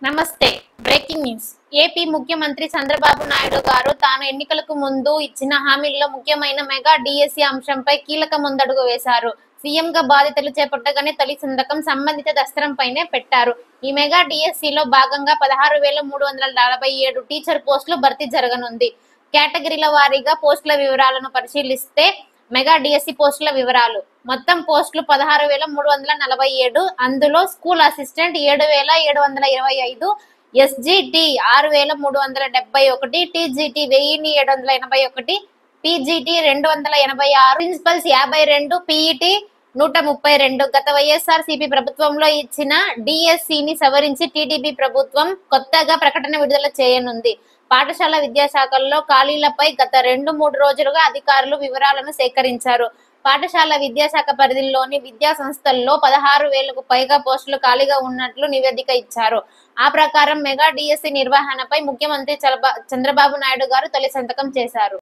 నమస్తే. Breaking news. AP ముఖ్యమంత్రి చంద్రబాబు నాయుడు గారు తాను ఎన్నికలకు ముందు ఇచ్చిన హామీల్లో ముఖ్యమైన మెగా డిఎస్సి అంశంపై కీలక ముందడుగు వేశారు. సీఎంగా బాధ్యతలు చేపట్టగానే తొలి సంతకం సంబంధిత దస్త్రంపైనే పెట్టారు. ఈ మెగా డిఎస్సిలో భాగంగా 16,347 టీచర్ పోస్టులు భర్తీ జరగనుంది. కేటగిరీల వారీగా పోస్టుల వివరాలను పరిశీలిస్తే మెగా డిఎస్సి పోస్టుల వివరాలు. మొత్తం పోస్టులు 16,347. అందులో school assistant 7,725, SGT 6,371, TGT 1,781, PGT 286, principals 52, PET 132. గత వైఎస్ఆర్సీపీ ప్రభుత్వంలో ఇచ్చిన డిఎస్సిని సవరించి టీడీపీ ప్రభుత్వం కొత్తగా ప్రకటన విడుదల చేయనుంది. పాఠశాల విద్యాశాఖల్లో ఖాళీలపై గత 2-3 రోజులుగా అధికారులు వివరాలను సేకరించారు. పాఠశాల విద్యాశాఖ పరిధిలోని విద్యా సంస్థల్లో 16,000కు పైగా పోస్టులు ఖాళీగా ఉన్నట్లు నివేదిక ఇచ్చారు. ఆ ప్రకారం మెగా డిఎస్సి నిర్వహణపై ముఖ్యమంత్రి చంద్రబాబు నాయుడు గారు తొలి సంతకం చేశారు.